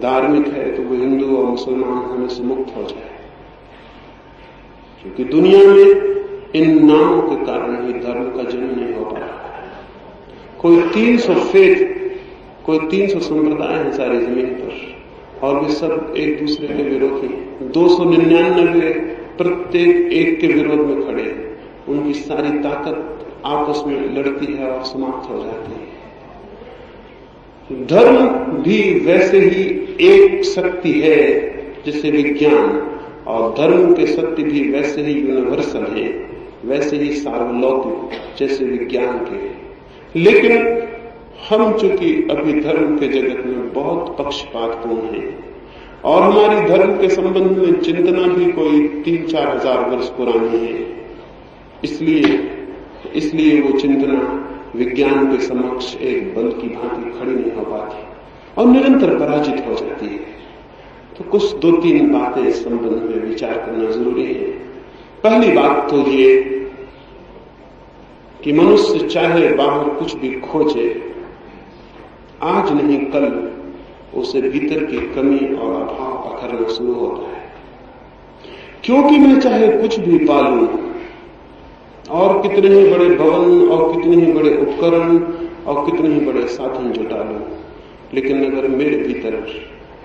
धार्मिक है तो वो हिंदू और मुसलमान होने से मुक्त हो जाए, क्योंकि दुनिया में इन नामों के कारण ही धर्म का जन्म नहीं हो पाया। कोई 300 फेथ, कोई 300 संप्रदाय हैं सारी जमीन पर, और वे सब एक दूसरे के विरोधी, 299 प्रत्येक एक के विरोध में खड़े हैं। उनकी सारी ताकत आपस में लड़ती है और समाप्त हो जाती है। धर्म भी वैसे ही एक शक्ति है जैसे विज्ञान, और धर्म के सत्य भी वैसे ही यूनिवर्सल है, वैसे ही सार्वलौकिक जैसे विज्ञान के। लेकिन हम चूंकि अभी धर्म के जगत में बहुत पक्षपातपूर्ण हैं, और हमारी धर्म के संबंध में चिंतना भी कोई 3-4 हजार वर्ष पुरानी है, इसलिए वो चिंतना विज्ञान के समक्ष एक बल की भांति खड़ी नहीं हो पाती और निरंतर पराजित हो जाती है। तो कुछ 2-3 बातें इस संबंध में विचार करना जरूरी है। पहली बात तो ये कि मनुष्य चाहे बाहर कुछ भी खोजे, आज नहीं कल उसे भीतर की कमी और अभाव अखरना शुरू होता है। क्योंकि मैं चाहे कुछ भी पालूं, और कितने ही बड़े भवन और कितने ही बड़े उपकरण और कितने ही बड़े साधन जुटा लूं, लेकिन अगर मेरे भीतर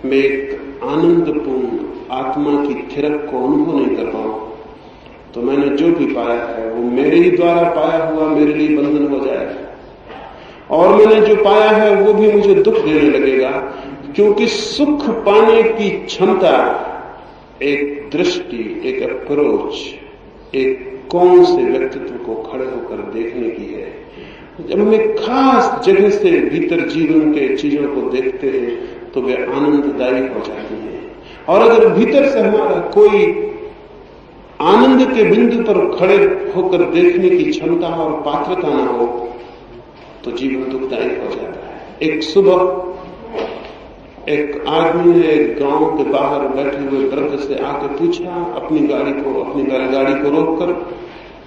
मैं एक आनंदपूर्ण आत्मा की थिरक को अनुभव नहीं कर पाऊं, तो मैंने जो भी पाया है वो मेरे ही द्वारा पाया हुआ मेरे लिए बंधन हो जाएगा, और मैंने जो पाया है वो भी मुझे दुख देने लगेगा। क्योंकि सुख पाने की क्षमता एक दृष्टि, एक अप्रोच, एक कौन से व्यक्तित्व को खड़े होकर देखने की है। जब हम एक खास जगह से भीतर जीवन के चीजों को देखते हैं तो वे आनंददायी हो जाती हैं, और अगर भीतर से हमारा कोई आनंद के बिंदु पर खड़े होकर देखने की क्षमता और पात्रता न हो तो जीवन दुखदायी हो जाता है। एक सुबह एक आदमी ने एक गांव के बाहर बैठे हुए वृद्ध से आके पूछा, अपनी गाड़ी को रोककर,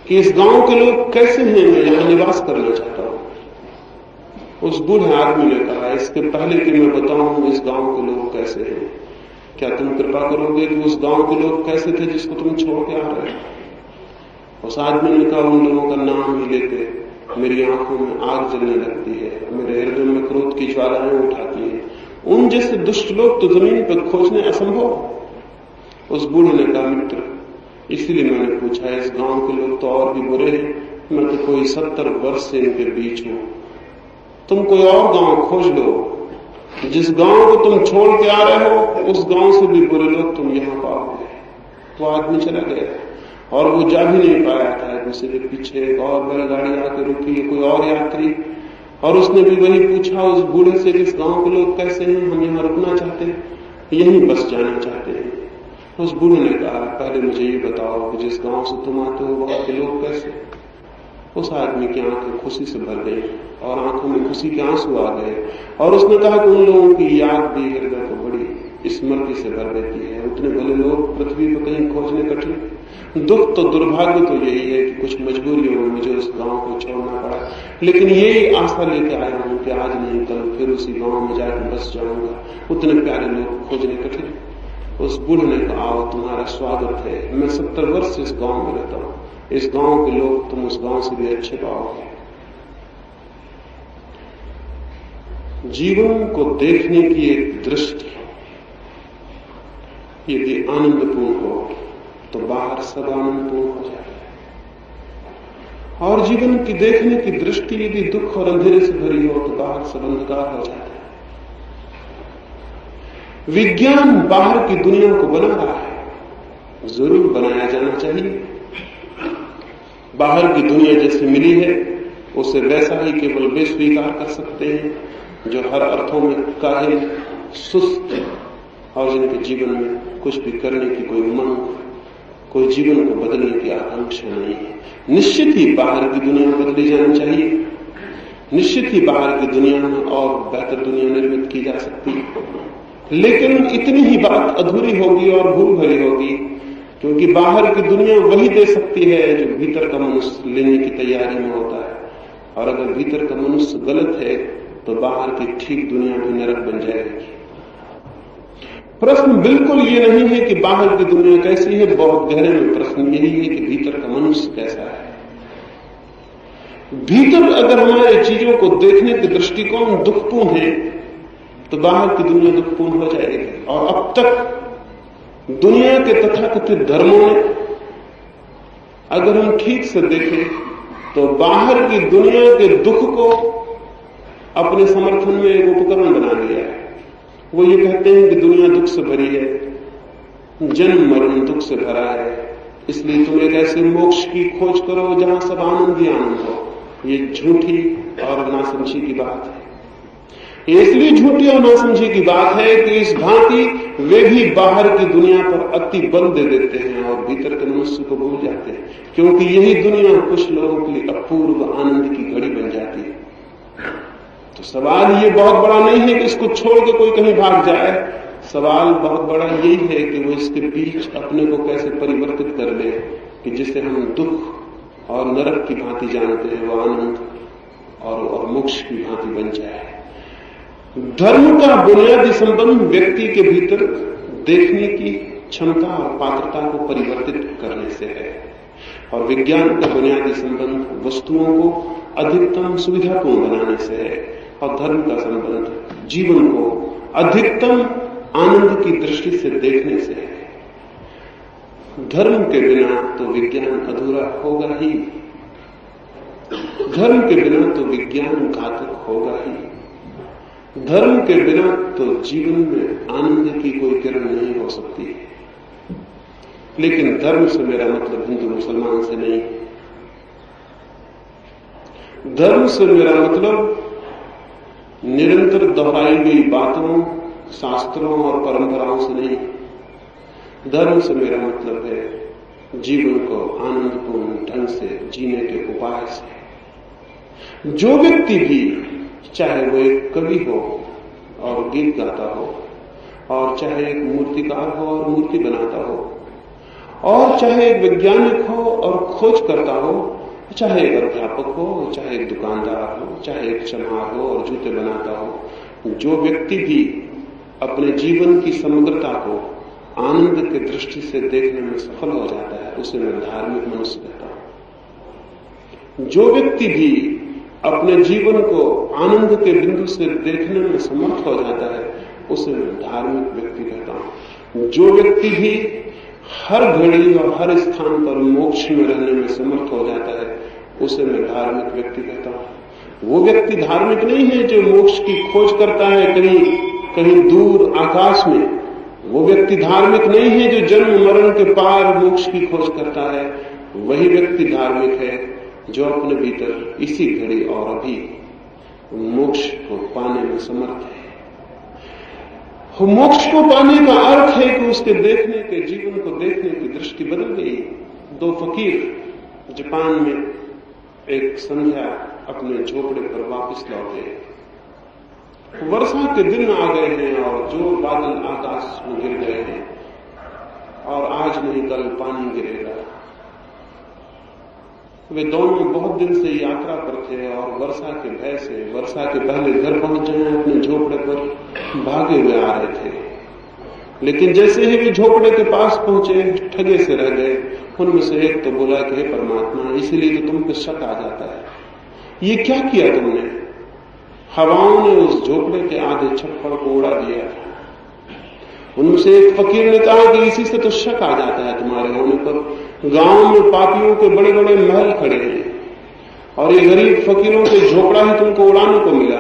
कि इस गांव के लोग कैसे हैं, मैं यहां निवास करना चाहता हूं। उस बूढ़े आदमी ने कहा, इसके पहले कि मैं बताऊं इस गांव के लोग कैसे हैं, क्या तुम कृपा करोगे कि उस गांव के लोग कैसे थे जिसको तुम छोड़ के आ रहे हो। उस आदमी ने कहा, उन लोगों का नाम ही लेते मेरी आंखों में आग जलने लगती है, मेरे हृदय में क्रोध की ज्वालाएं उठाती हैं। उन जैसे दुष्ट लोग तो जमीन पर खोजने असंभव। उस बूढ़े ने कहा, मित्र, इसलिए मैंने पूछा, इस गांव के लोग तो और भी बुरे हैं, मैं तो कोई 70 वर्ष से इनके बीच हूं, तुम कोई और गांव खोज लो, जिस गांव को तुम छोड़ के आ रहे हो उस गांव से भी बुरे लोग तुम यहां पाओगे। तो आदमी चला गया, और वो जा भी नहीं पाया था, उसी के पीछे एक और बैलगाड़ी आकर रुकी, कोई और यात्री, और उसने भी वही पूछा उस बूढ़े से, इस गांव के लोग कैसे हैं, हम यहाँ रुकना चाहते हैं, यहीं बस जाना चाहते हैं। उस बूढ़े ने कहा, पहले मुझे ये बताओ कि जिस गांव से तुम आते हो वहां के लोग कैसे। उस आदमी की आंखें खुशी से भर गई और आंखों में खुशी के आंसू आ गए, और उसने कहा कि उन लोगों की याद भी हृदय को बड़ी स्मृति से भर देती है। उतने भले लोग पृथ्वी पर कहीं खोजने कठिन। दुख तो दुर्भाग्य तो यही है कि कुछ मजबूरियों में मुझे उस गांव को छोड़ना पड़ा, लेकिन यही आशा लेके आया हूं कि आज नहीं कल फिर उसी गांव में जाकर बस जाऊंगा। उतने प्यारे लोग खोजने कठिन। उस बूढ़े ने कहा, आओ तुम्हारा स्वागत है, मैं 70 वर्ष से इस गांव में रहता हूं, इस गांव के लोग तुम उस गांव से भी अच्छे पाओगे। जीवन को देखने की एक दृष्टि यदि आनंदपूर्ण हो तो बाहर सब आनंदपूर्ण हो जाता है, और जीवन की देखने की दृष्टि यदि दुख और अंधेरे से भरी हो तो बाहर सब अंधकार हो जाता है। विज्ञान बाहर की दुनिया को बना रहा है, जरूर बनाया जाना चाहिए। बाहर की दुनिया जैसे मिली है उसे वैसा ही केवल वे स्वीकार कर सकते हैं जो हर अर्थों में काहिल, सुस्त और जिनके जीवन में कुछ भी करने की कोई उमंग, कोई जीवन को बदलने की आकांक्षा नहीं है। निश्चित ही बाहर की दुनिया बदली जानी चाहिए, निश्चित ही बाहर की दुनिया में और बेहतर दुनिया निर्मित की जा सकती है, लेकिन इतनी ही बात अधूरी होगी और भूल भरी होगी, क्योंकि बाहर की दुनिया वही दे सकती है जो भीतर का मनुष्य लेने की तैयारी में होता है, और अगर भीतर का मनुष्य गलत है तो बाहर की ठीक दुनिया भी नरक बन जाएगी। प्रश्न बिल्कुल ये नहीं है कि बाहर की दुनिया कैसी है, बहुत गहरे में प्रश्न यही है कि भीतर का मनुष्य कैसा है। भीतर अगर हमारे चीजों को देखने के दृष्टिकोण दुखपूर्ण है तो बाहर की दुनिया दुखपूर्ण हो जाएगी। और अब तक दुनिया के तथाकथित धर्मों ने अगर हम ठीक से देखें तो बाहर की दुनिया के दुख को अपने समर्थन में एक उपकरण बना लिया है। वो ये कहते हैं कि दुनिया दुख से भरी है, जन्म मरण दुख से भरा है, इसलिए तुम एक ऐसे मोक्ष की खोज करो जहां सब आनंद ही आनंद हो। ये झूठी और नासमझी की बात है। इसलिए झूठी और नासमझी की बात है कि इस भांति वे भी बाहर की दुनिया पर अति बल दे देते हैं और भीतर के मनुष्य को भूल जाते हैं, क्योंकि यही दुनिया कुछ लोगों के लिए अपूर्व आनंद की घड़ी बन जाती है। तो सवाल ये बहुत बड़ा नहीं है कि इसको छोड़ के कोई कहीं भाग जाए, सवाल बहुत बड़ा यही है कि वो इसके बीच अपने को कैसे परिवर्तित कर ले कि जिसे हम दुख और नरक की भांति जानते हैं वो आनंद और मोक्ष की भांति बन जाए। धर्म का बुनियादी संबंध व्यक्ति के भीतर देखने की क्षमता और पात्रता को परिवर्तित करने से है, और विज्ञान का बुनियादी संबंध वस्तुओं को अधिकतम सुविधापूर्ण बनाने से है, और धर्म का संबंध जीवन को अधिकतम आनंद की दृष्टि से देखने से है। धर्म के बिना तो विज्ञान अधूरा होगा ही, धर्म के बिना तो विज्ञान घातक होगा ही, धर्म के बिना तो जीवन में आनंद की कोई किरण नहीं हो सकती है। लेकिन धर्म से मेरा मतलब हिंदू मुसलमान से नहीं, धर्म से मेरा मतलब निरंतर दोहराई गई बातों, शास्त्रों और परंपराओं से नहीं। धर्म से मेरा मतलब है जीवन को आनंदपूर्ण ढंग से जीने के उपाय से। जो व्यक्ति भी, चाहे वो एक कवि हो और गीत गाता हो, और चाहे एक मूर्तिकार हो और मूर्ति बनाता हो, और चाहे एक वैज्ञानिक हो और खोज करता हो, चाहे एक अध्यापक हो, चाहे एक दुकानदार हो, चाहे एक चमार हो और जूते बनाता हो, जो व्यक्ति भी अपने जीवन की समग्रता को आनंद की दृष्टि से देखने में सफल हो जाता है, उसे मैं धार्मिक मनुष्य कहता हूं। जो व्यक्ति भी अपने जीवन को आनंद के बिंदु से देखने में समर्थ हो जाता है, उसे मैं धार्मिक व्यक्ति कहता हूं। जो व्यक्ति भी हर घड़ी और हर स्थान पर मोक्ष में रहने में समर्थ हो जाता है, उसे मैं धार्मिक व्यक्ति कहता हूं। वो व्यक्ति धार्मिक नहीं है जो मोक्ष की खोज करता है कहीं दूर आकाश में। वो व्यक्ति धार्मिक नहीं है जो जन्म मरण के पार मोक्ष की खोज करता है। वही व्यक्ति धार्मिक है जो अपने भीतर इसी घड़ी और अभी मोक्ष को पाने में समर्थ है। मोक्ष को पाने का अर्थ है कि उसके देखने के, जीवन को देखने की दृष्टि बदल गई। दो फकीर जापान में एक संध्या अपने झोपड़े पर वापस लौटे। वर्षा के दिन आ गए हैं और जो बादल आकाश में गिर गए हैं, और आज नहीं कल पानी गिरेगा। वे दोनों बहुत दिन से यात्रा पर थे और वर्षा के भय से, वर्षा के पहले घर पहुंच जाए अपने झोपड़े पर भागे हुए आ रहे थे। लेकिन जैसे ही वे झोपड़े के पास पहुंचे, ठगे से रह गए। उनमें से एक तो बोला कि हे परमात्मा, इसीलिए तो तुम पे शक आ जाता है, ये क्या किया तुमने? हवाओं ने उस झोपड़े के आधे छप्पर को उड़ा दिया। उनमें से एक फकीर ने कहा कि इसी से तो शक आ जाता है तुम्हारे होने पर। गांव में पापियों के बड़े बड़े महल खड़े हैं और ये गरीब फकीरों के झोपड़ा ही तुमको उड़ाने को मिला।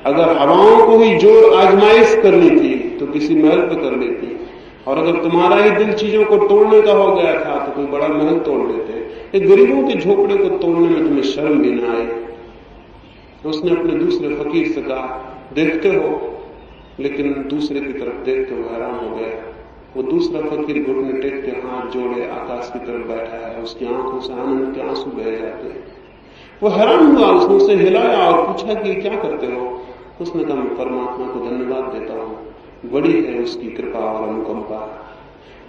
अगर हवाओं को ही जोर आजमाइश करनी थी तो किसी महल पे कर लेती, और अगर तुम्हारा ही दिल चीजों को तोड़ने का हो गया था तो कोई बड़ा महल तोड़ लेते। एक गरीबों के झोपड़े को तोड़ने में तुम्हें शर्म भी ना आई। उसने अपने दूसरे फकीर से कहा, देखते हो? लेकिन दूसरे की तरफ देखते हुए हैरान हो गया। वो दूसरा फकीर घुटने टेक के हाथ जोड़े आकाश की तरफ बैठा है, उसकी आंखों से आनंद के आंसू बह जाते हैं। वो हैरान हुआ, उसने उसे हिलाया और पूछा कि क्या करते हो? उसने कहा, मैं परमात्मा को धन्यवाद देता हूँ, बड़ी है उसकी कृपा और अनुकंपा,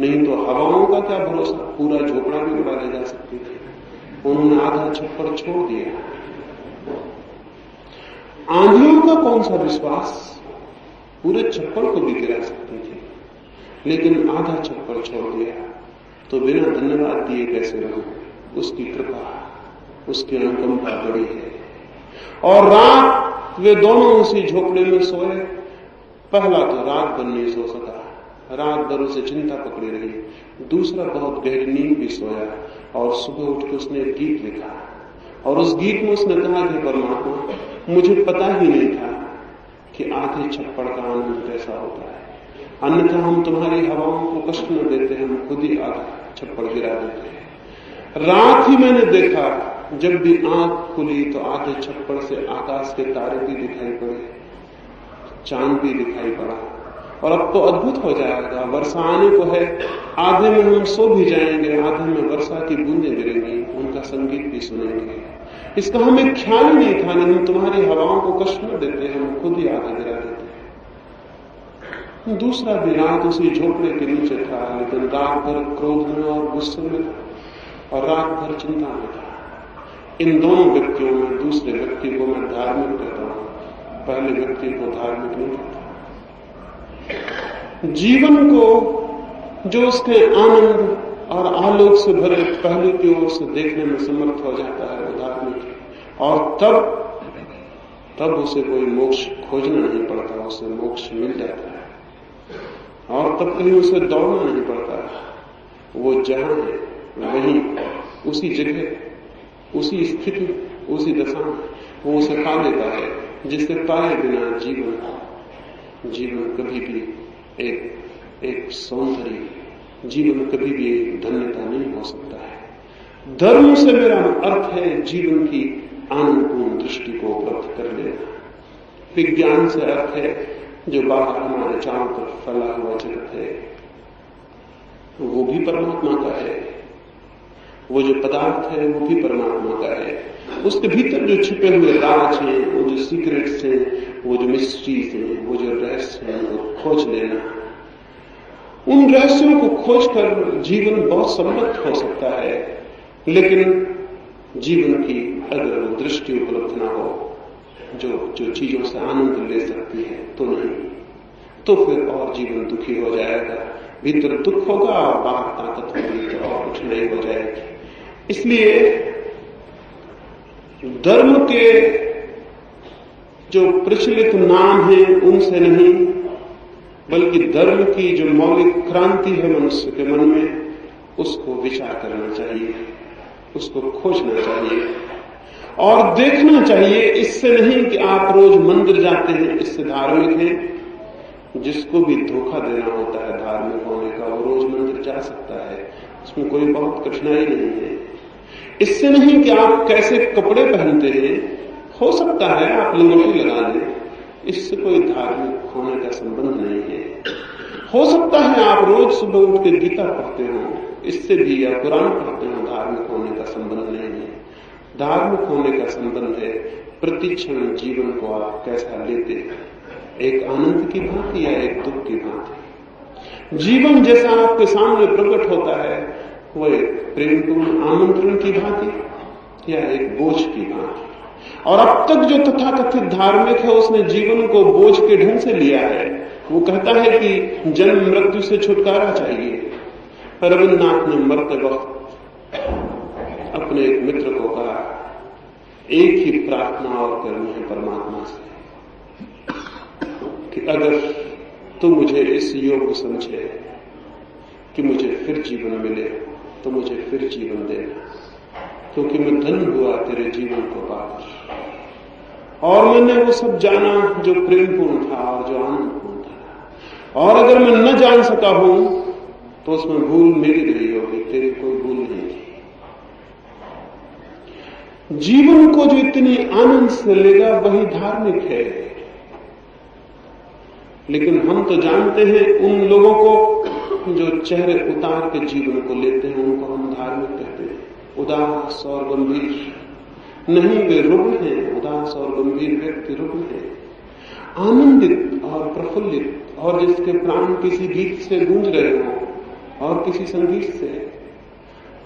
नहीं तो हवाओं का क्या भरोसा, पूरा झोपड़ा भी उड़ा ले जा सकती थी। उन्होंने आधा छप्पर छोड़ दिया। आंधियों का कौन सा विश्वास, पूरे छप्पर को भी गिरा सकती थी। लेकिन आधा छप्पर छोड़ दिया तो बिना धन्यवाद दिए कैसे रहूं? उसकी कृपा, उसकी अनुकंपा बड़ी है। और रात वे दोनों उसी झोपड़े में सोए। पहला तो रात भर नहीं सो सका, रात भर उसे चिंता पकड़ी रही। दूसरा बहुत गहरी नींद भी सोया और सुबह उठ के उसने एक गीत लिखा और उस गीत में उसने कहा कि परमात्मा, मुझे पता ही नहीं था कि आधे छप्पड़ का आनंद कैसा होता है। अन्यथा हम तुम्हारी हवाओं को कष्ट न देते, हम खुद ही आधा छप्पड़ गिरा देते हैं। रात ही मैंने देखा, जब भी आंख खुली तो आधे छप्पड़ से आकाश के तारे भी दिखाई पड़े, चांद भी दिखाई पड़ा। और अब तो अद्भुत हो जाएगा, वर्षा आने को है, आधे में हम सो भी जाएंगे, आधे में वर्षा की बूंदें गिरेंगी, उनका संगीत भी सुनेंगे। इसका हमें ख्याल ही नहीं था, लेकिन तुम्हारी हवाओं को कष्ट न देते, हम खुद ही आधा गिरा देते। दूसरा भी रात उसी झोपड़े के नीचे था, लेकिन रात भर क्रोध में और गुस्से में था और रात भर चिंता में था। इन दोनों व्यक्तियों में दूसरे व्यक्ति को मैं धार्मिक कहता हूं, पहले व्यक्ति को धार्मिक नहीं कहता। जीवन को जो उसके आनंद और आलोक से भरे पहलू की ओर से देखने में समर्थ हो जाता है वो धार्मिक। और तब उसे कोई मोक्ष खोजना नहीं पड़ता, उसे मोक्ष मिल जाता है। और तब कहीं उसे दौड़ना नहीं पड़ता, वो जहां है वहीं, उसी जगह, उसी स्थिति, उसी दशा में वो उसे पा लेता है, जिससे पाए बिना जीवन कभी भी एक सौंदर्य, जीवन कभी भी एक धन्यता नहीं हो सकता है। धर्म से मेरा अर्थ है जीवन की आनंदपूर्ण दृष्टि को उपलब्ध कर लेना। विज्ञान से अर्थ है जो बाहर हमारे चारों तरफ फैला हुआ जगत है वो भी परमात्मा का है, वो जो पदार्थ है वो भी परमात्मा का है। उसके भीतर जो छिपे हुए राज हैं, वो जो सीक्रेट्स हैं, वो जो मिस्ट्रीज हैं, वो जो रहस्य हैं, वो खोज लेना। उन रहस्यों को खोजकर जीवन बहुत समृद्ध हो सकता है, लेकिन जीवन की अगर वो दृष्टि उपलब्ध ना हो जो चीजों से आनंद ले सकती है तो नहीं, तो फिर और जीवन दुखी हो जाएगा। भीतर दुख होगा और बाहर ताकत होगी तो और कठिनाई हो जाएगी। इसलिए धर्म के जो प्रचलित नाम है उनसे नहीं, बल्कि धर्म की जो मौलिक क्रांति है मनुष्य के मन में, उसको विचार करना चाहिए, उसको खोजना चाहिए और देखना चाहिए। इससे नहीं कि आप रोज मंदिर जाते हैं, इससे धार्मिक हैं। जिसको भी धोखा देना होता है धार्मिक होने का, वो रोज मंदिर जा सकता है, उसमें कोई बहुत कठिनाई नहीं है। इससे नहीं कि आप कैसे कपड़े पहनते हैं, हो सकता है आप लंगोटी लगा लें, इससे कोई धार्मिक होने का संबंध नहीं है। हो सकता है आप रोज सुबह उठ के गीता पढ़ते हो, इससे भी, या कुरान पढ़ते हो, धार्मिक होने का संबंध नहीं है। धार्मिक होने का संबंध है प्रतिक्षण जीवन को आप कैसा लेते हैं, एक आनंद की भांति या एक दुख की भांति। जीवन जैसा आपके सामने प्रकट होता है वो एक प्रेमपूर्ण आमंत्रण की भांति या एक बोझ की भांति। और अब तक जो तथाकथित धार्मिक है उसने जीवन को बोझ के ढंग से लिया है। वो कहता है कि जन्म मृत्यु से छुटकारा चाहिए। रविन्द्रनाथ ने मरते वक्त अपने एक मित्र को कहा, एक ही प्रार्थना और करनी है परमात्मा से कि अगर तू मुझे इस योग्य समझे कि मुझे फिर जीवन मिले तो मुझे फिर जीवन देना, क्योंकि मैं धन्य हुआ तेरे जीवन को पाकर और मैंने वो सब जाना जो प्रेमपूर्ण था और जो आनंदपूर्ण था। और अगर मैं न जान सका हूं तो उसमें भूल मेरी रही होगी, तेरी कोई भूल नहीं थी। जीवन को जो इतनी आनंद से लेगा वही धार्मिक है। लेकिन हम तो जानते हैं उन लोगों को जो चेहरे उतार के जीवन को लेते हैं, उनको हम धार्मिक कहते हैं। उदास और गंभीर नहीं, वे रुग्ण हैं। उदास और गंभीर व्यक्ति रुग्ण हैं। आनंदित और प्रफुल्लित और जिसके प्राण किसी गीत से गूंज रहे हों और किसी संगीत से।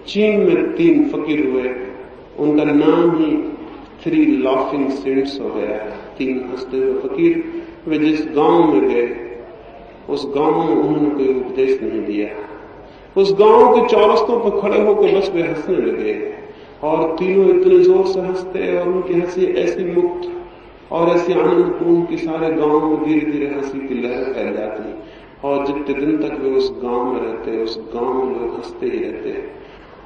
चीन में 3 फकीर हुए, उनका नाम ही 3 लाफिंग सेंट्स हो गया है, 3 हंसते हुए फकीर। वे जिस गांव में गए उस गांव में उन्होंने कोई उपदेश नहीं दिया। उस गांव के चौरस्तों पर खड़े होकर बस वे हंसने लगे, और तीनों इतने जोर से हंसते और उनकी हंसी ऐसी मुक्त और ऐसी आनंदपूर्ण कि सारे गांव में धीरे धीरे हंसी की लहर फैल जाती। और जितने दिन तक वे उस गांव में रहते, उस गांव में लोग हंसते ही रहते,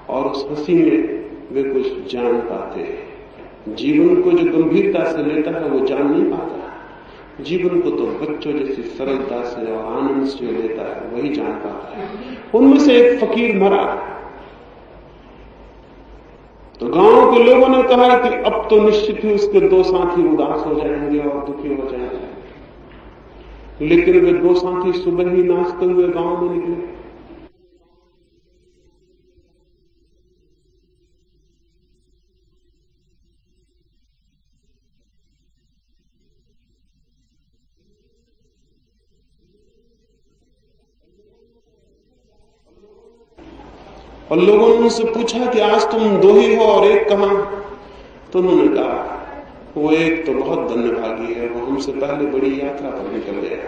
और उस हंसी में वे कुछ जान पाते। जीवन को जो गंभीरता से लेता है वो जान नहीं पाता। जीवन को तो बच्चों जैसी सरलता से और आनंद से लेता है वही जान पाता है। उनमें से एक फकीर मरा तो गांव के लोगों ने कहा कि अब तो निश्चित ही उसके दो साथी उदास हो जाएंगे और दुखी हो जाएंगे। लेकिन वे दो साथी सुबह ही नाचते हुए गांव में निकले। और लोगों ने उनसे पूछा कि आज तुम दो ही हो और एक कहां? तो उन्होंने कहा वो एक तो बहुत धन्यभागी है, वो हमसे पहले बड़ी यात्रा पर निकल गया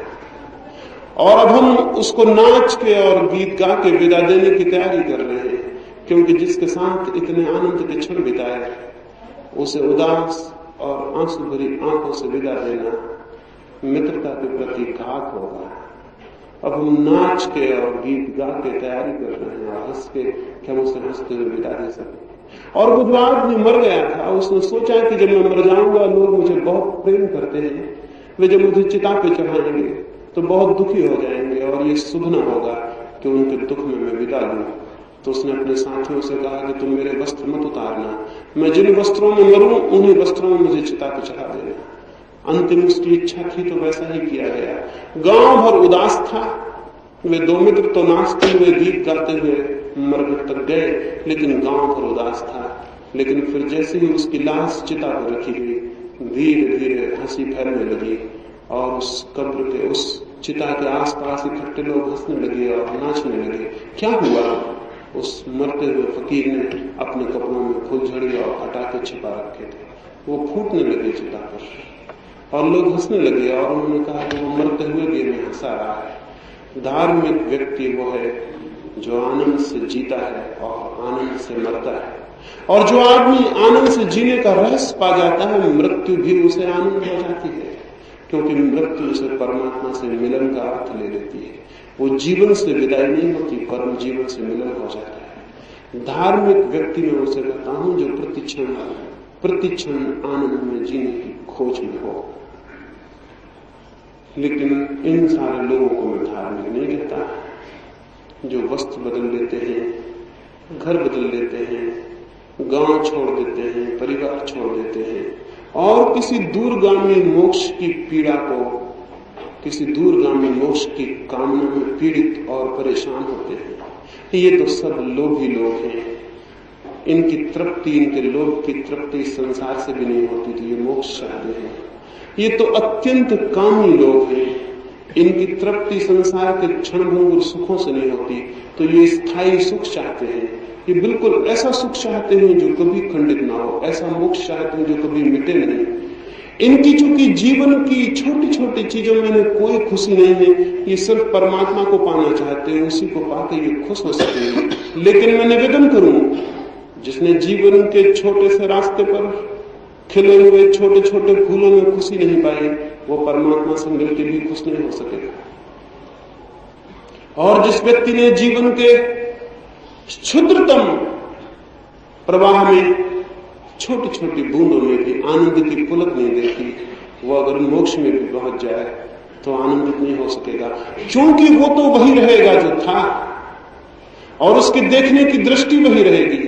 और अब हम उसको नाच के और गीत गा के विदा देने की तैयारी कर रहे हैं, क्योंकि जिसके साथ इतने आनंद के क्षण बिताए उसे उदास और आंसू भरी आंखों से विदा देना मित्रता के प्रति घात होगा। अब हम नाच के और गीत गा के तैयारी कर रहे हैं और हंस के कि हम उसे हंसते हुए विदा दे सकें। और वो जो आदमी मर गया था उसने सोचा कि जब मैं मर जाऊंगा लोग मुझे बहुत प्रेम करते हैं, वे जब मुझे चिता पे चढ़ाएंगे तो बहुत दुखी हो जाएंगे और ये शुभ न होगा कि उनके दुख में मैं विदा लूं। तो उसने अपने साथियों से कहा कि तुम मेरे वस्त्र मत उतारना, मैं जिन वस्त्रों में मरूं उन्हीं वस्त्रों में मुझे चिता पे चढ़ा देना। अंतिम उसकी इच्छा थी तो वैसा ही किया गया। गांव भर उदास था। वे दो मित्र तो नाचते हुए गीत गाते हुए मरने तक गए, लेकिन गांव भर उदास था। लेकिन फिर जैसे ही उसकी लाश चिता पर रखी गई, धीरे धीरे हंसी फैलने लगी और उस कब्र के उस चिता के आसपास इकट्ठे लोग हंसने लगे और नाचने लगे। क्या हुआ? उस मरते हुए फकीर ने अपने कपड़ों में फुलझड़ी और पटाखे छिपा रखे थे, वो फूटने लगे चिता पर और लोग हंसने लगे। और उन्होंने कहा कि वो मरते हुए भी हमें हंसा रहा है। धार्मिक व्यक्ति वो है जो आनंद से जीता है और आनंद से मरता है, और जो आदमी आनंद से जीने का रहस्य पा जाता है मृत्यु भी उसे आनंद हो जाती है, क्योंकि मृत्यु उसे परमात्मा से मिलन का अर्थ ले लेती है। वो जीवन से विदाई नहीं होती, परम जीवन से मिलन हो जाता है। धार्मिक व्यक्ति में उसे कहता हूं जो प्रतिक्षण आनंद में जीने की खोज में हो। लेकिन इन सारे लोगों को मैं धार्मिक नहीं कहता। जो वस्त्र बदल लेते हैं, घर बदल लेते हैं, गांव छोड़ देते हैं, परिवार छोड़ देते हैं और किसी दूरगामी मोक्ष की पीड़ा को, किसी दूरगामी मोक्ष की कामना में पीड़ित और परेशान होते हैं, ये तो सब लोग ही लोग हैं। इनकी तृप्ति, इनके लोभ की तृप्ति संसार से भी नहीं होती थी, ये मोक्ष चाहते हैं। ये तो अत्यंत कामी लोग हैं, इनकी तृप्ति संसार के क्षणभंगुर सुखों से नहीं होती, तो ये स्थायी सुख चाहते हैं। ये बिल्कुल ऐसा सुख चाहते हैं जो कभी खंडित ना हो, ऐसा मोक्ष चाहते हैं जो कभी मिटे नहीं। इनकी चूंकि जीवन की छोटी छोटी चीजों में कोई खुशी नहीं है, ये सिर्फ परमात्मा को पाना चाहते हैं, उसी को पाकर ये खुश हो सकेंगे। लेकिन मैं निवेदन करूं, जिसने जीवन के छोटे से रास्ते पर खिले हुए छोटे छोटे फूलों में खुशी नहीं पाई, वो परमात्मा से मिलकर भी खुश नहीं हो सकेगा। और जिस व्यक्ति ने जीवन के क्षुद्रतम प्रवाह में छोटी छोटी बूंदों में भी आनंद की पुलक नहीं देखी, वो अगर मोक्ष में भी पहुंच जाए तो आनंदित नहीं हो सकेगा, क्योंकि वो तो वही रहेगा जो था और उसके देखने की दृष्टि वही रहेगी,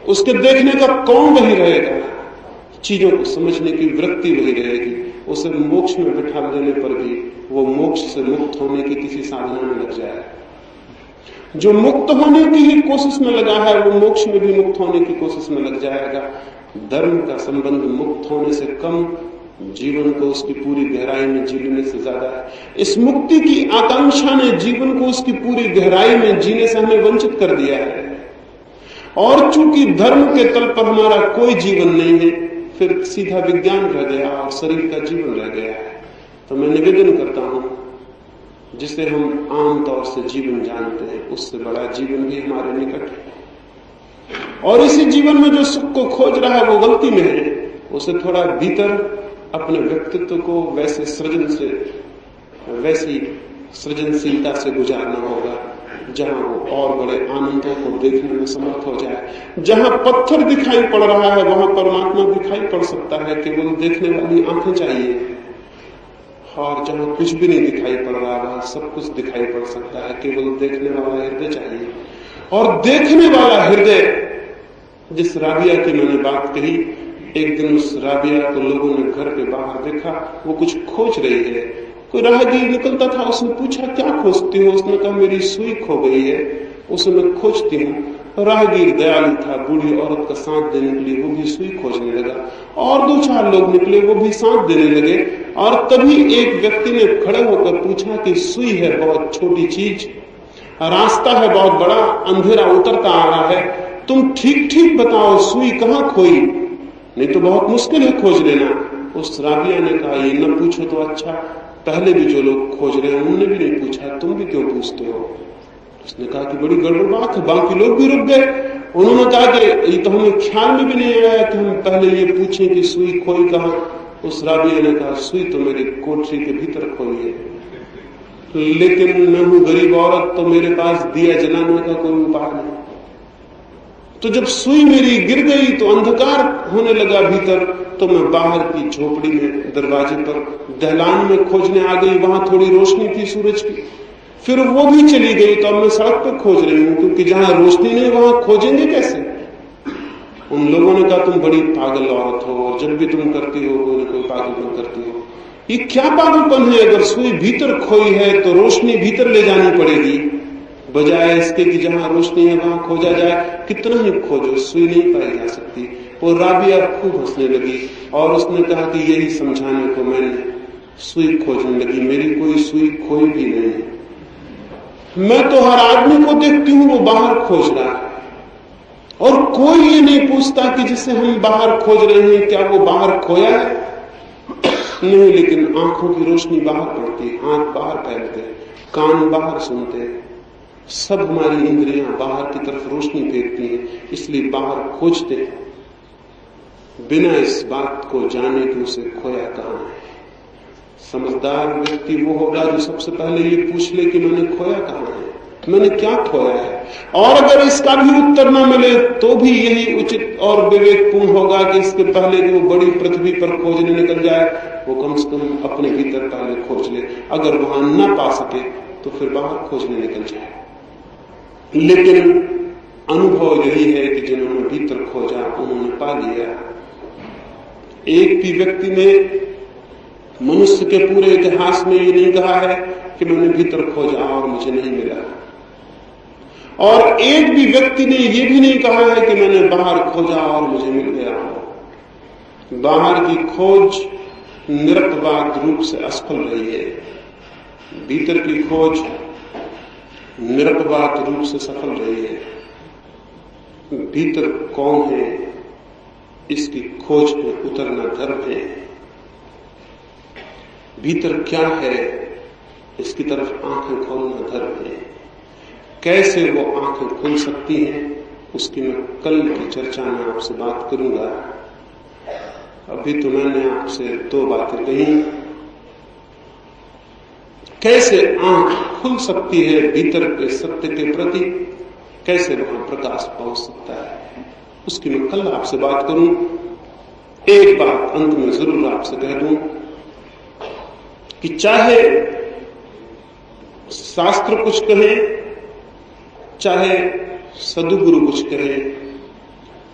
उसके देखने का कौन वही रहेगा, चीजों को समझने की वृत्ति वही रहेगी। उसे मोक्ष में बिठा देने पर भी वो मोक्ष से मुक्त होने की किसी साधना में लग जाएगा। जो मुक्त होने की ही कोशिश में लगा है वो मोक्ष में भी मुक्त होने की कोशिश में लग जाएगा। धर्म का संबंध मुक्त होने से कम, जीवन को उसकी पूरी गहराई में जीने से ज्यादा है। इस मुक्ति की आकांक्षा ने जीवन को उसकी पूरी गहराई में जीने से हमें वंचित कर दिया है। और चूंकि धर्म के तल पर हमारा कोई जीवन नहीं है, फिर सीधा विज्ञान रह गया और शरीर का जीवन रह गया है। तो मैं निवेदन करता हूं जिसे हम आमतौर से जीवन जानते हैं, उससे बड़ा जीवन भी हमारे निकट है। और इसी जीवन में जो सुख को खोज रहा है वो गलती में है। उसे थोड़ा भीतर अपने व्यक्तित्व को वैसी सृजनशीलता से गुजारना होगा जहां वो और बड़े आनंदों को देखने में समर्थ हो जाए। जहां पत्थर दिखाई पड़ रहा है वहां परमात्मा दिखाई पड़ सकता है, केवल देखने वाली आंखें चाहिए। और जहां कुछ भी नहीं दिखाई पड़ रहा वहां सब कुछ दिखाई पड़ सकता है, केवल देखने वाला हृदय चाहिए। और देखने वाला हृदय, जिस राबिया की मैंने बात कही, एक दिन उस राबिया को लोगों ने घर के बाहर देखा, वो कुछ खोज रही है। कोई राहगीर निकलता था, उसने पूछा क्या खोजती हो? उसने कहा मेरी सुई खो गई है, उसे मैं खोजती हूँ। राहगीर दयालु था, बूढ़ी औरत का साथ देने के लिए वो भी सुई खोजने लगा। और 2-4 लोग निकले, वो भी साथ देने लगे। और तभी एक व्यक्ति ने खड़े होकर पूछा कि सुई है बहुत छोटी चीज, रास्ता है बहुत बड़ा, अंधेरा उतरता आ रहा है, तुम ठीक ठीक बताओ सुई कहाँ खोई, नहीं तो बहुत मुश्किल है खोज लेना। उस राबिया ने कहा ये न पूछो तो अच्छा, पहले भी जो लोग खोज रहे हैं उन्होंने भी नहीं पूछा, तुम भी क्यों पूछते हो? उसने कहा कि बड़ी गड़बड़ बात है। बाकी लोग भी रुक गए। उन्होंने कहा कि ये तो हमें ख्याल में भी नहीं आया कि हम पहले ये पूछें कि सुई खोई कहाँ। उस राबिया ने कहा सुई तो मेरी कोठरी के भीतर खोई है, लेकिन मैं हूं गरीब औरत, तो मेरे पास दिया जलाने का कोई उपाय नहीं। तो जब सुई मेरी गिर गई तो अंधकार होने लगा भीतर, तो मैं बाहर की झोपड़ी में दरवाजे पर दहलान में खोजने आ गई। वहां थोड़ी रोशनी थी सूरज की, फिर वो भी चली गई, तो अब मैं सड़क पर खोज रही हूं, क्योंकि जहां रोशनी नहीं वहां खोजेंगे कैसे? उन लोगों ने कहा तुम बड़ी पागल औरत हो, और जब भी तुम करती हो कोई न कोई पागलपन करती हो। ये क्या पागलपन है? अगर सुई भीतर खोई है तो रोशनी भीतर ले जानी पड़ेगी, बजाय इसके कि जहां रोशनी है वहां खोजा जाए। कितना ही खोजो सुई नहीं पाई जा सकती। वो राबिया खूब हंसने लगी और उसने कहा कि यही समझाने को मैंने सुई खोजने लगी, मेरी कोई सुई खोई भी नहीं है। मैं तो हर आदमी को देखती हूं वो बाहर खोज रहा है, और कोई ये नहीं पूछता कि जिसे हम बाहर खोज रहे हैं क्या वो बाहर खोया है? नहीं, लेकिन आंखों की रोशनी बाहर पड़ती, हाथ बाहर फैलते, कान बाहर सुनते, सब हमारी इंद्रियां बाहर की तरफ रोशनी फेंकती हैं, इसलिए बाहर खोजते हैं बिना इस बात को जाने कि उसे खोया कहां है। समझदार व्यक्ति वो होगा जो सबसे पहले ये पूछ ले कि मैंने खोया कहां है, मैंने क्या खोया है। और अगर इसका भी उत्तर न मिले तो भी यही उचित और विवेकपूर्ण होगा कि इसके पहले कि वो बड़ी पृथ्वी पर खोजने निकल जाए, वो कम से कम अपने भीतर पहले खोज ले। अगर वहां न पा सके तो फिर बाहर खोजने निकल जाए। लेकिन अनुभव यही है कि जिन्होंने भीतर खोजा उन्होंने पा लिया। एक भी व्यक्ति ने मनुष्य के पूरे इतिहास में ये नहीं कहा है कि मैंने भीतर खोजा और मुझे नहीं मिला, और एक भी व्यक्ति ने ये भी नहीं कहा है कि मैंने बाहर खोजा और मुझे मिल गया हो। बाहर की खोज निरपवाद रूप से असफल रही है, भीतर की खोज निरपवाद रूप से सफल रही है। भीतर कौन है इसकी खोज में उतरना धर्म है, भीतर क्या है इसकी तरफ आंखें खोलना धर्म है। कैसे वो आंखें खुल सकती हैं उसकी मैं कल की चर्चा में आपसे बात करूंगा। अभी तो मैंने आपसे 2 बातें कही। कैसे आंख खुल सकती है भीतर के सत्य के प्रति, कैसे वहां प्रकाश पहुंच सकता है, उसकी मैं कल आपसे बात करूं। एक बात अंत में जरूर आपसे कह दूं कि चाहे शास्त्र कुछ कहे, चाहे सदगुरु कुछ कहे,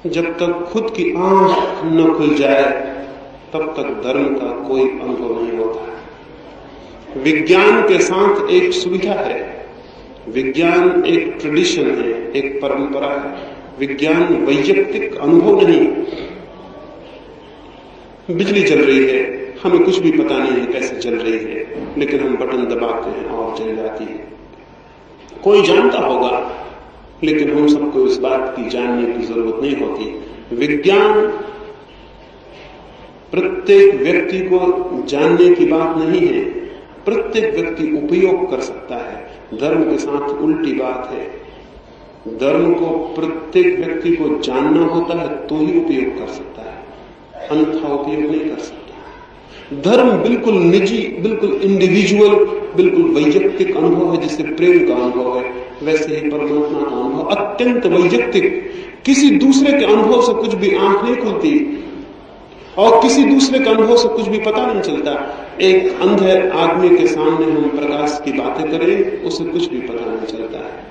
जब तक खुद की आंख न खुल जाए तब तक धर्म का कोई अनुभव नहीं होता। विज्ञान के साथ एक सुविधा है, विज्ञान एक ट्रेडिशन है, एक परंपरा है। विज्ञान वैयक्तिक अनुभव नहीं। बिजली जल रही है, हमें कुछ भी पता नहीं है कैसे जल रही है, लेकिन हम बटन दबाते हैं और जल जाती है। कोई जानता होगा, लेकिन हम सबको इस बात की जानने की जरूरत नहीं होती। विज्ञान प्रत्येक व्यक्ति को जानने की बात नहीं है, प्रत्येक व्यक्ति उपयोग कर सकता है। धर्म के साथ उल्टी बात है, धर्म को प्रत्येक व्यक्ति को जानना होता है तो ही उपयोग कर सकता है, अन्यथा उपयोग नहीं कर सकता। धर्म बिल्कुल निजी, बिल्कुल इंडिविजुअल, बिल्कुल वैयक्तिक अनुभव है। जैसे प्रेम का अनुभव है, वैसे ही परमात्मा का अनुभव अत्यंत वैयक्तिक। किसी दूसरे के अनुभव से कुछ भी आंख नहीं खुलती और किसी दूसरे के अनुभव से कुछ भी पता नहीं चलता। एक अंधे आदमी के सामने हम प्रकाश की बातें करें, उसे कुछ भी पता नहीं चलता है,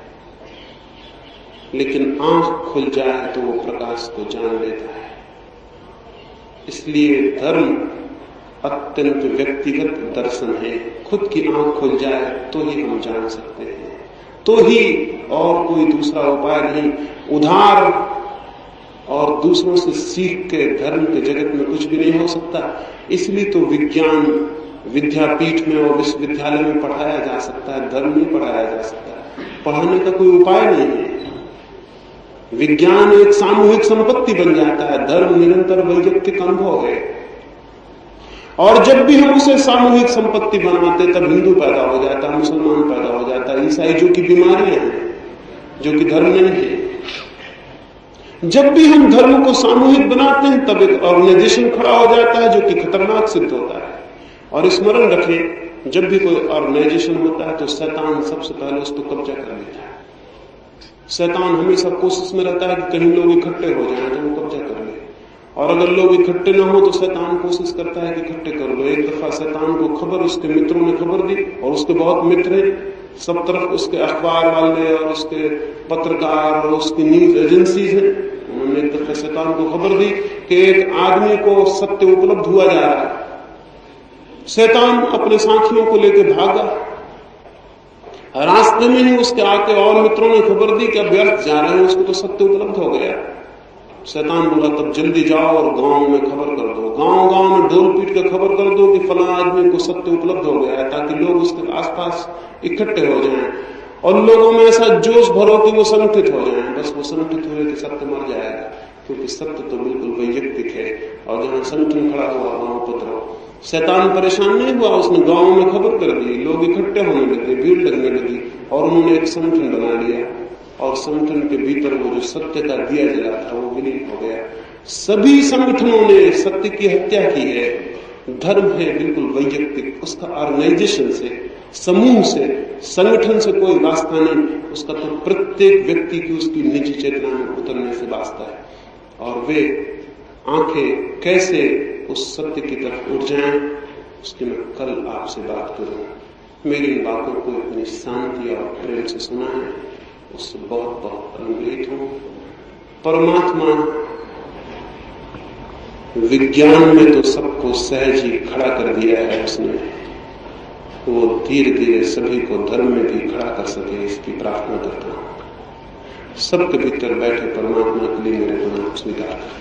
लेकिन आंख खुल जाए तो वो प्रकाश को जान लेता है। इसलिए धर्म अत्यंत व्यक्तिगत दर्शन है। खुद की आंख खुल जाए तो ही हम जान सकते हैं, तो ही, और कोई दूसरा उपाय नहीं। उधार और दूसरों से सीख के धर्म के जगत में कुछ भी नहीं हो सकता। इसलिए तो विज्ञान विद्यापीठ में और विश्वविद्यालय में पढ़ाया जा सकता है, धर्म नहीं पढ़ाया जा सकता। पढ़ाने का कोई उपाय नहीं है। विज्ञान एक सामूहिक संपत्ति बन जाता है, धर्म निरंतर वैयक्तिक अनुभव है। और जब भी हम उसे सामूहिक संपत्ति बनाते तब हिंदू पैदा हो जाता है, मुसलमान पैदा हो जाता है, ईसाई, जो कि बीमारियां हैं, जो कि धर्म नहीं है। जब भी हम धर्म को सामूहिक बनाते हैं तब एक ऑर्गेनाइजेशन खड़ा हो जाता है जो कि खतरनाक सिद्ध होता है। और स्मरण रखें, जब भी कोई ऑर्गेनाइजेशन होता है तो शैतान सबसे पहले उसको कब्जा कर लेता है। शैतान हमेशा कोशिश में रहता है कि कहीं लोग इकट्ठे हो जाएं तो वो कब्जा कर ले, और अगर लोग इकट्ठे ना हो तो शैतान कोशिश करता है कि इकट्ठे कर लो। एक दफा शैतान को खबर, उसके मित्रों ने खबर दी, और उसके बहुत मित्र हैं, सब तरफ उसके अखबार वाले और उसके पत्रकार और उसकी न्यूज एजेंसीज हैं। उन्होंने एक दफा शैतान को खबर दी कि एक आदमी को सत्य उपलब्ध हुआ जा रहा है। शैतान अपने साथियों को लेकर भागा। रास्ते में ही उसके आके और मित्रों ने खबर दी कि अब व्यर्थ जा रहे हैं, उसको तो सत्य उपलब्ध हो गया। शैतान बोला तब जल्दी जाओ और गांव में खबर कर दो, गांव गांव में ढोल पीट कर खबर कर दो कि फला आदमी को सत्य उपलब्ध हो गया है, ताकि लोग उसके आसपास इकट्ठे हो जाएं और लोगों में ऐसा जोश भरो कि वो संगठित हो जाएं। बस वो संगठित हुए कि सत्य मर जाएगा, क्योंकि सत्य तो बिल्कुल वैयक्तिक है, और जहां संगठन खड़ा हुआ वहां उपद्रव। शैतान परेशान नहीं हुआ, उसने गांव में खबर कर दी, लोग इकट्ठे होने लगे, भीड़ लगने लगी, और उन्होंने एक संगठन बना लिया, और संगठन के भीतर वो जो सत्य का दिया जला था वो विलीन हो गया। सभी संगठनों ने सत्य की हत्या की है। धर्म है बिल्कुल वैयक्तिक, उसका ऑर्गेनाइजेशन से, समूह से, संगठन से कोई वास्ता नहीं। उसका तो प्रत्येक व्यक्ति की उसकी निजी चेतना में उतरने से वास्ता है। और वे आंखें कैसे उस सत्य की तरफ उठ जाएं, उसकी मैं कल आपसे बात करूं। मेरी इन बातों को इतनी शांति और प्रेम से सुना है, उससे बहुत बहुत अनुग्रहित हूं। परमात्मा विज्ञान में तो सबको सहज ही खड़ा कर दिया है उसने, वो धीरे धीरे सभी को धर्म में भी खड़ा कर सके, इसकी प्रार्थना करता हूं। सबके भीतर बैठे परमात्मा के लिए मेरे गुण स्वीकार करें।